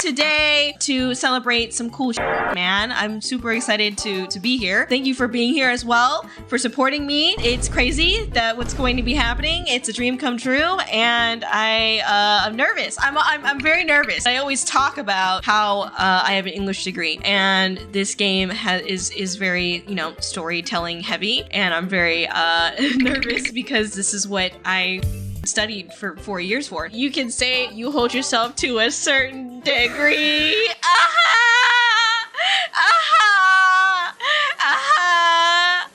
today to celebrate some cool shit, man. I'm super excited to be here. Thank you for being here as well, for supporting me. It's crazy that what's going to be happening. It's a dream come true, and I'm nervous. I'm very nervous. I always talk about how I have an English degree, and this game is very, you know, storytelling heavy, and I'm very nervous because this is what I studied for 4 years for. You can say you hold yourself to a certain degree. Aha! Aha! Aha!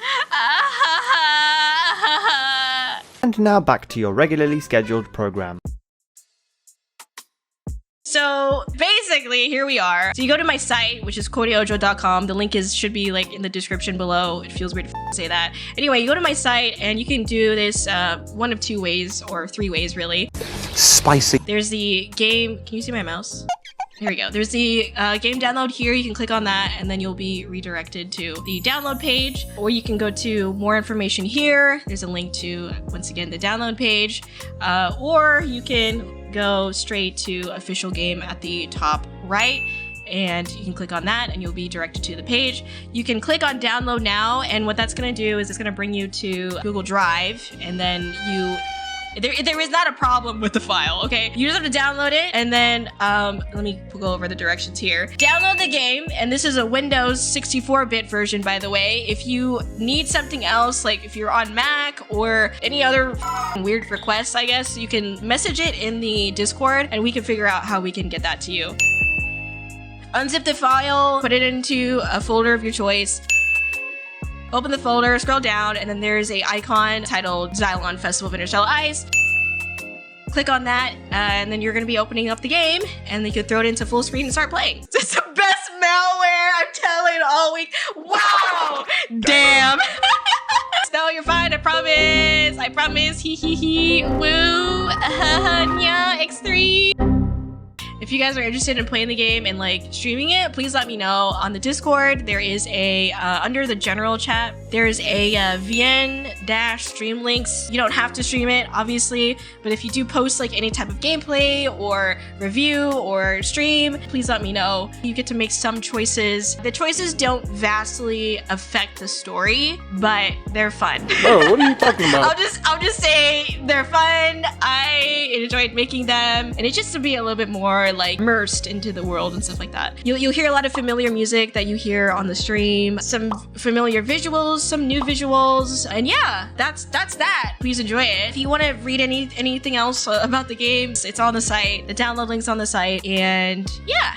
Aha! And now back to your regularly scheduled program. So basically, here we are. So you go to my site, which is Kōri-Oujo.com. The link should be like in the description below. It feels weird to say that. Anyway, you go to my site and you can do this one of two ways, or three ways really. Spicy. There's the game. Can you see my mouse? Here we go. There's the game download here. You can click on that and then you'll be redirected to the download page, or you can go to more information here. There's a link to, once again, the download page, or you can go straight to official game at the top right, and you can click on that and you'll be directed to the page. You can click on download now, and what that's going to do is it's going to bring you to Google Drive, and then there is not a problem with the file, okay? You just have to download it, and then let me go over the directions here. Download the game, and this is a Windows 64-bit version, by the way. If you need something else, like if you're on Mac or any other weird requests, I guess, you can message it in the Discord, and we can figure out how we can get that to you. Unzip the file, put it into a folder of your choice. Open the folder, scroll down, and then there's a icon titled Xylon Festival of Interstellar Ice. Click on that, and then you're gonna be opening up the game, and you can throw it into full screen and start playing. It's the best malware, I'm telling all week. Wow! Damn! No, you're fine, I promise. I promise. Hee hee hee. Woo! Yeah, X3. If you guys are interested in playing the game and like streaming it, please let me know on the Discord. There is a under the general chat, there's a VN-stream links. You don't have to stream it, obviously, but if you do post like any type of gameplay or review or stream, please let me know. You get to make some choices. The choices don't vastly affect the story, but they're fun. Oh, what are you talking about? I'll just say they're fun. I enjoyed making them, and it's just to be a little bit more like immersed into the world and stuff like that. You'll hear a lot of familiar music that you hear on the stream, some familiar visuals, some new visuals, and yeah, that's that. Please enjoy it. If you want to read anything else about the games, it's on the site. The download link's on the site, and yeah.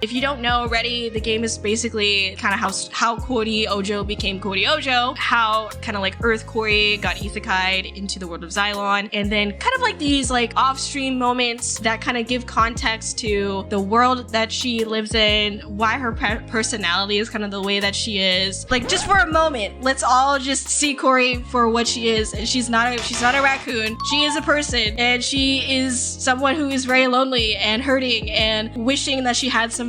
If you don't know already, the game is basically kind of how Kōri-Oujo became Kōri-Oujo, how kind of like Earth Kōri got isekai'd into the world of Xylon, and then kind of like these like off-stream moments that kind of give context to the world that she lives in, why her personality is kind of the way that she is. Like, just for a moment, let's all just see Kōri for what she is, and she's not a raccoon. She is a person, and she is someone who is very lonely and hurting and wishing that she had somebody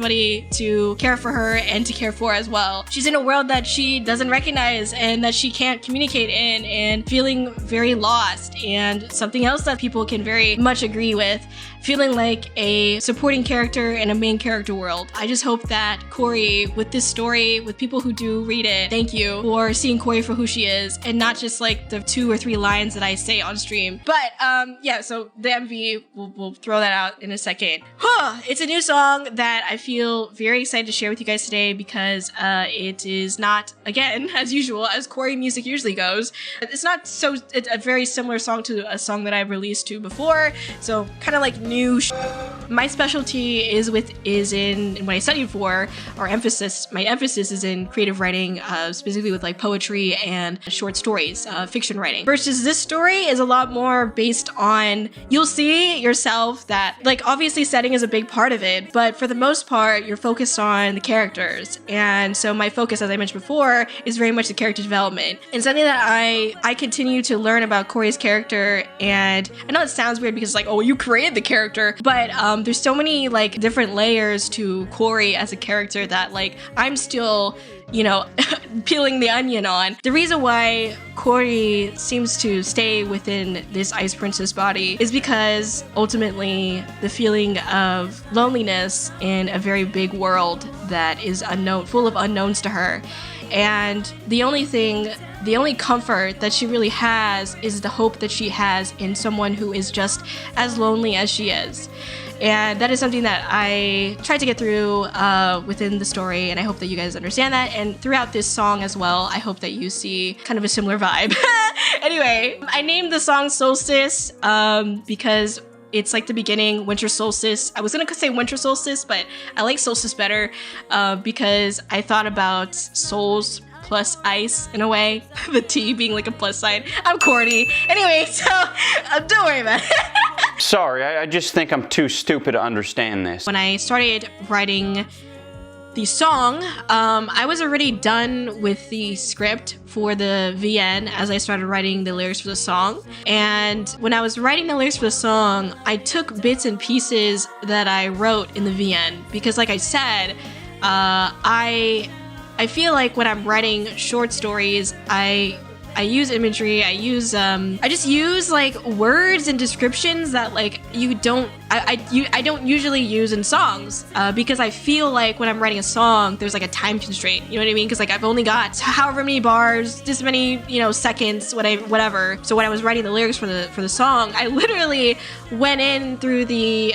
to care for her and to care for as well. She's in a world that she doesn't recognize and that she can't communicate in, and feeling very lost. And something else that people can very much agree with, feeling like a supporting character in a main character world. I just hope that Kōri, with this story, with people who do read it, thank you for seeing Kōri for who she is, and not just like the 2 or 3 lines that I say on stream. But yeah, so the MV, we'll throw that out in a second. It's a new song that I feel very excited to share with you guys today, because it is not, again, as usual, as Kōri music usually goes. It's a very similar song to a song that I've released to before, so kind of like new. My specialty is in what I studied for, or my emphasis is in creative writing, specifically with like poetry and short stories, fiction writing. Versus this story is a lot more based on, you'll see yourself that, like, obviously setting is a big part of it, but for the most part, you're focused on the characters. And so my focus, as I mentioned before, is very much the character development. And something that I continue to learn about Kōri's character, and I know it sounds weird because it's like, oh, you created the character, character, but there's so many like different layers to Kōri as a character that like I'm still, you know, peeling the onion on. The reason why Kōri seems to stay within this Ice Princess body is because ultimately the feeling of loneliness in a very big world that is unknown, full of unknowns to her. And the only comfort that she really has is the hope that she has in someone who is just as lonely as she is. And that is something that I tried to get through within the story, and I hope that you guys understand that. And throughout this song as well, I hope that you see kind of a similar vibe. Anyway, I named the song Solstice because it's like the beginning, winter solstice. I was gonna say winter solstice, but I like solstice better because I thought about souls plus ice in a way. The T being like a plus sign. I'm corny. Anyway, so don't worry about it. Sorry, I just think I'm too stupid to understand this. When I started writing the song, I was already done with the script for the VN as I started writing the lyrics for the song. And when I was writing the lyrics for the song, I took bits and pieces that I wrote in the VN because, like I said, I feel like when I'm writing short stories, I use imagery, I just use like words and descriptions that like I don't usually use in songs because I feel like when I'm writing a song, there's like a time constraint, you know what I mean? Because like I've only got however many bars, this many, you know, seconds, whatever. So when I was writing the lyrics for the song, I literally went in through the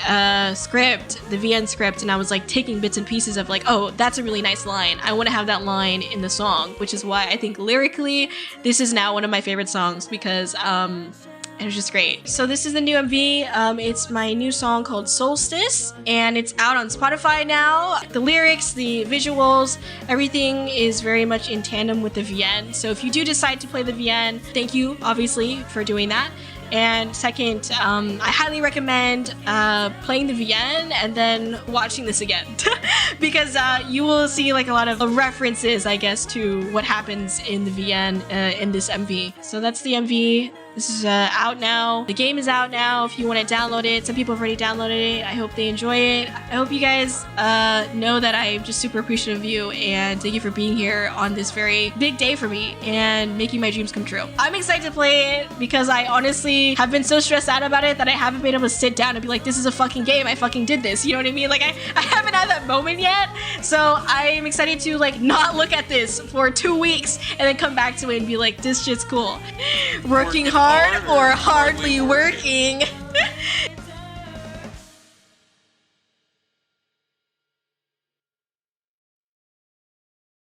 script, the VN script, and I was like taking bits and pieces of like, oh, that's a really nice line. I want to have that line in the song, which is why I think lyrically, this is now one of my favorite songs because it was just great. So this is the new MV. It's my new song called Solstice, and it's out on Spotify now. The lyrics, the visuals, everything is very much in tandem with the VN. So if you do decide to play the VN, thank you, obviously, for doing that. And second, I highly recommend playing the VN and then watching this again because you will see like a lot of references, I guess, to what happens in the VN in this MV. So that's the MV. This is out now. The game is out now if you want to download it. Some people have already downloaded it. I hope they enjoy it. I hope you guys know that I'm just super appreciative of you and thank you for being here on this very big day for me and making my dreams come true. I'm excited to play it because I honestly have been so stressed out about it that I haven't been able to sit down and be like, this is a fucking game. I fucking did this. You know what I mean? Like I haven't had that moment yet. So I'm excited to like not look at this for 2 weeks and then come back to it and be like, this shit's cool. Working hard or hardly working.